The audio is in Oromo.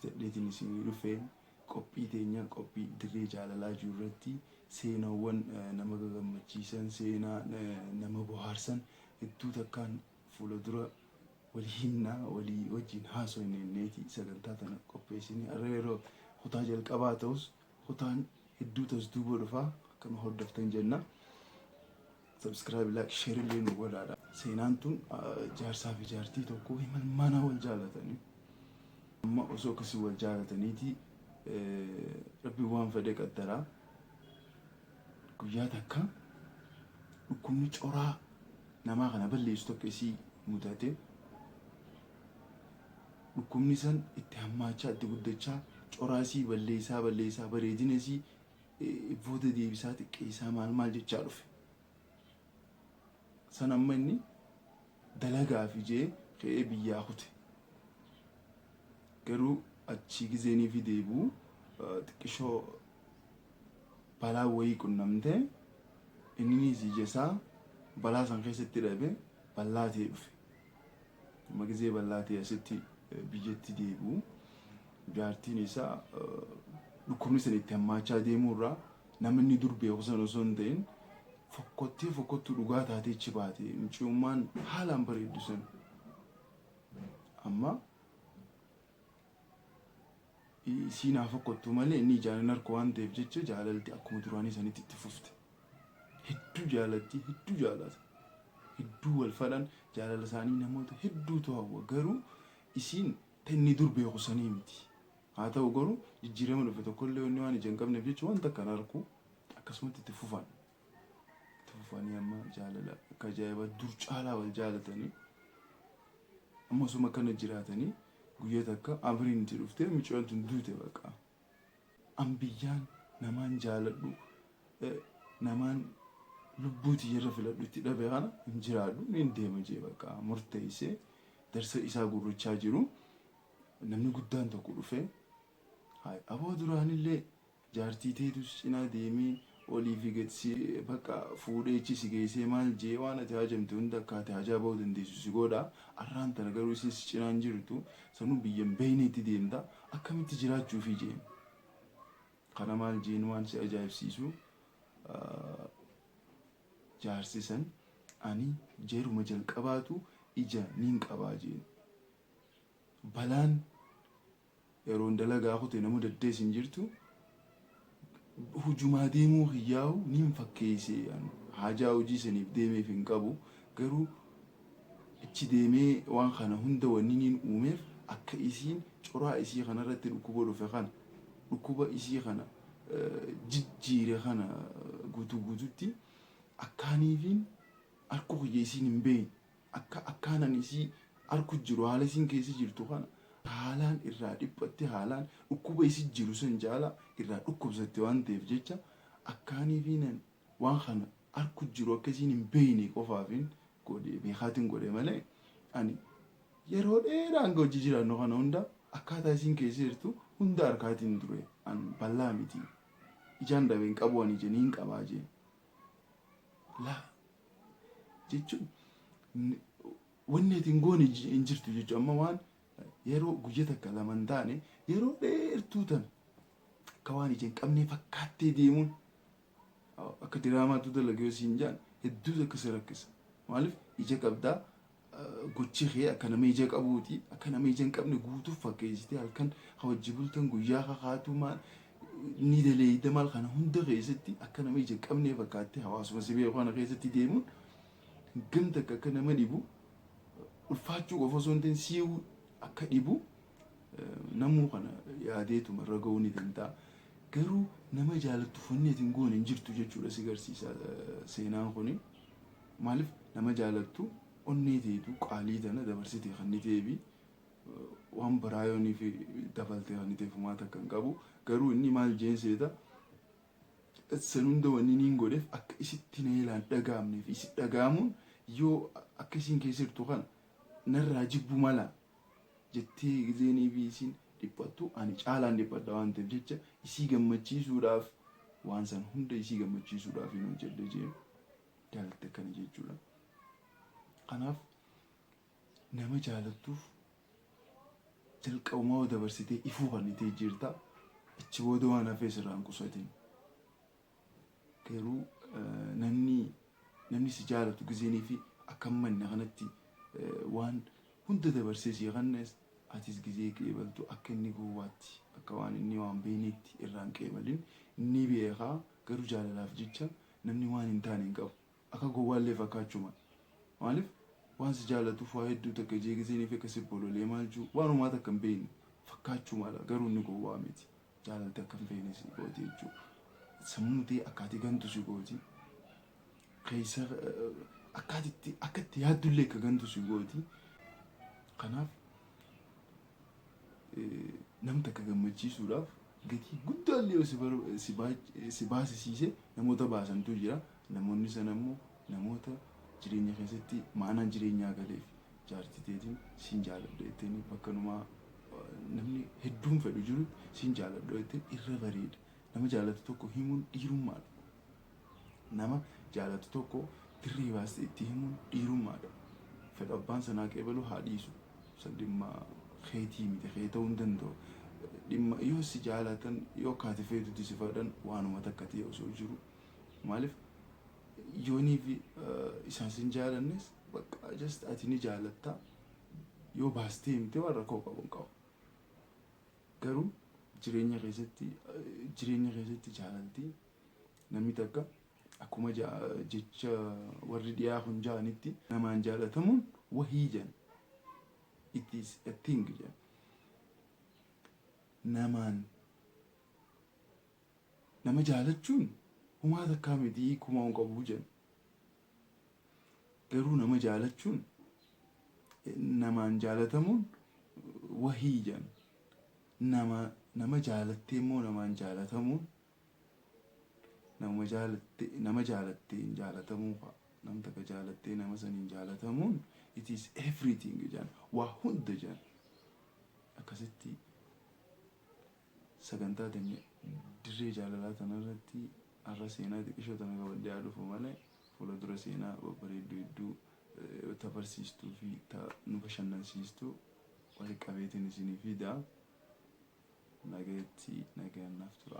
fudhadheetiin isin dhufee qophii teenya qophii dirree jaalalaa jirurratti seenaawwan nama gammachiisan seenaa nama bohaarsan hedduu takkaan fuula dura walii himnaa walii wajjin haasofneeti sagantaa tana qopheessinee har'a yeroo kutaa jalqabaa ta'us kutaan hedduu ta'us duuba dhufaa akkama hordoftan jenna. Subscribe, like, share illee nu godhaadha. Seenaan tun jaarsaa fi jaartii tokko mana wal jaalatanii amma osoo akkasii wal jaalataniiti rabbi waan fedhe qaddaraa guyyaa takka dhukkubni coraa namaa kana balleessu tokko isii mudate dhukkubni san itti hammaachaa itti guddachaa coraa isii balleessaa bareedina isii booda deebisaa xiqqeessaa maal jechaa dhufe. San amma inni dalagaa fi jee ka'ee biyyaa kute. Garuu achi gizeenii fi deebuu xiqqishoo balaa wayii qunnamtee inni ijasaa balaa san keessatti dhabe bal'aa ta'e dhufe. Amma gizee bal'aa ta'e asitti biyyatti deebuu jaartiin isaa dhukkubni san itti hammaachaa deemuurraa namni dur beeku san osoo hin ta'in fokkottuu dhugaa taatee ichi baate muciyummaan haalaan bareeddu sun amma siinaa fokkottuu malee inni ijaan harka waan ta'eef jecha jaalalti akkuma duraanii sanitti itti fufte. Hedduu jaalatti hedduu jaalata hedduu wal fadhan jaalala isaanii namoota hedduutu hawwa garuu isiin tanni dur beeku sanii miti. Haa ta'u garuu jijjiirama dhufe tokkollee wanni waan ija hin qabneef jecha wanta kan arku akkasumatti itti fufan. Fani amma jaalala akka ajaa'iba dur caalaa wal jaalatanii amma osuma kana jiraatanii guyyaa takka abiriin itti dhuftee mucaan tun duute baqa. Ambiyyaan namaan jaaladhu namaan lubbuuti yerra filadhu itti dhabe kana hin jiraadhu ni deema jee baqa murteessee darsa isaa gurrachaa jiru namni guddaan tokko dhufee aboo duraanillee jaartii teetus cinaa deemee olii fi gadi bakka fuudhee ichi si geessee maal jee waan ati hajamte hunda akkaate hajaa ba'uu dandeessu si godha. Arraan tana garuu isis cinaan jirtu sanuu biyyan beeyneetti deemta akkamitti jiraachuufi jee. Kana maal jeen waan si ajaa'ibsiisu jaarsisan ani jeeruma jalqabaatu ija niin qabaa jeen. Balaan yeroon dalagaa kute namu daddees hin jirtu. Hujumaa deemuu hiyyaa'u niin fakkeessee hajaa hojii saniif deemeef hin qabu garuu ichi deemee waan kana hunda wanni niin uumeef akka isiin coraa isii kanarratti dhukkuba dhufe kana dhukkuba isii kana jijjiire kana guutuutti akkaaniifiin harku kiyya isiin hin beekne akkaanan isii harku jiru haala isiin keessa jirtu kana haalaan irraa dhiphatte haalaan dhukkuba isii jiru san jaala irraa dhukkubsatte waan ta'eef jecha akkaaniifiin waan kana harku jiru akkasiin hin beekne qofaafin godhee beekaatiin godhe malee ani yeroo dheeraa hanga hojii jiraannu kana hunda akkaataa isiin keessa jirtu hunda harkaatiin ture an bal'aa miti ijaan dhabe hin qabu ani jeniin qabaa jee laa jechuun wanni ati hin goone hin jirtu jechuun amma waan yeroo guyyaa takka lama hin taane yeroo dheertuu tan akka waan ija hin qabne fakkaattee deemuun akka diraamaatu dalagee siin jaan hedduu akka si rakkisa. Maaliif ija qabdaa gochi kee akka nama ija qabuuti akka nama ija hin qabne guutuuf fakkeessitee halkan hawajji bultan guyyaa kakaatu maal ni daleeyda maal kana hunda keessatti akka nama ija hin qabne fakkaattee hawaasuma si beeku kana keessatti deemuun gamta akka nama dhibu ulfaachuu qofa osoo hin ta'in si'uu akka dhibu namuu kana yaadeetuma irra ga'uu ni danda'a. Garuu nama jaalattu funneetiin goone hin jirtu jechuudha si agarsiisa seenaan kuni. Maaliif nama jaalattu onnee teetu qaalii tana dabarsitee kan ni teebi waan baraayoonii fi dabaltee kan ni teefumaata kan qabu. Garuu inni maal jeenseeta san hunda wanni niin godheef akka isitti na yelaan dhagaamneef isi dhagaamuun yoo akka isiin keessa jirtu kana narraa jibbu mala jettee gizeenii fi isiin dhiphattu ani caalaan dhiphadha waan ta'eef jecha isii gammachiisuudhaaf waan san hunda isii gammachiisuudhaaf hin hojjedhe jee jaalatte akkana jechuudha. Kanaaf nama jaalattuuf jalqabumaa dabarsitee ifuu kannitee jirta achi booda waan hafee sirraan qusatin garuu namni si jaalatu gizeenii fi akka manna kanatti waan hunda dabarsee si kannes atis gizee qeebaltu akka inni gowwaatti akka waan inni waan beenitti irraan qeebalin inni beekaa garuu jaalalaaf jecha namni waan hin taane hin qabu akka gowwaallee fakkaachuma maaliif waan si jaalatuuf waa hedduu takka jee gizeenii fi akkasii bololee maal jiru waan uumaa takka hin beekne fakkaachuma garuu inni gowwaa miti jaalalti akka hin beekne si gooti jechuudha sammuu ta'e akkaatii gantu si gooti keessa akkatti yaaddullee akka gantu si gooti kanaaf namni takka gammachiisuudhaaf gatii guddaallee yoo si baasisiise namoota baasantu jira namoonni sana immoo namoota jireenya keessatti maanaan jireenyaa galeef jaartiteetiin siin jaaladha jetteen bakkanumaa namni hedduun fedhu jiru siin jaaladha jetteen irra bareeda nama jaalatu tokko himuun dhiirummaadha nama jaalatu tokko dirree baastee itti himuun dhiirummaadha fedha abbaan sanaa qeebalu haa dhiisu san dhimma keetii miti kee ta'uu hin danda'u dhimma yoo si jaalatan yoo kaate feetutti si fedhan waanuma takka ta'e osoo jiru maaliif yoonii fi isaan sin jaalannes bakka just ati ni jaalatta yoo baastee himte waan rakkoo qabu hin qabu garuu jireenya keessatti jaalaltii namni takka akkuma jecha warri dhiyaa kun jaanitti namaan jaalatamuun wahii jan it is a thing jan nama jaalachuun humaa takkaa miti kuma hin qabu jan garuu nama jaalachuun namaan jaalatamuun wahii jan nama jaalattee immoo namaan jaalatamuun nama jaalattee hin jaalatamuu fa'a nam takka jaalattee nama saniin jaalatamuun it is everything jan waa hunda jan akkasitti sagantaa dirree jaalalaa tanarratti har'a seenaa xiqqishoo tana qabadee dhufu malee fuula dura seenaa babbareedduu hedduu tabarsiistuu fi nu bashannansiistuu walitti qabeetiin isinii fidaa nagaatti nagaannaaf tura.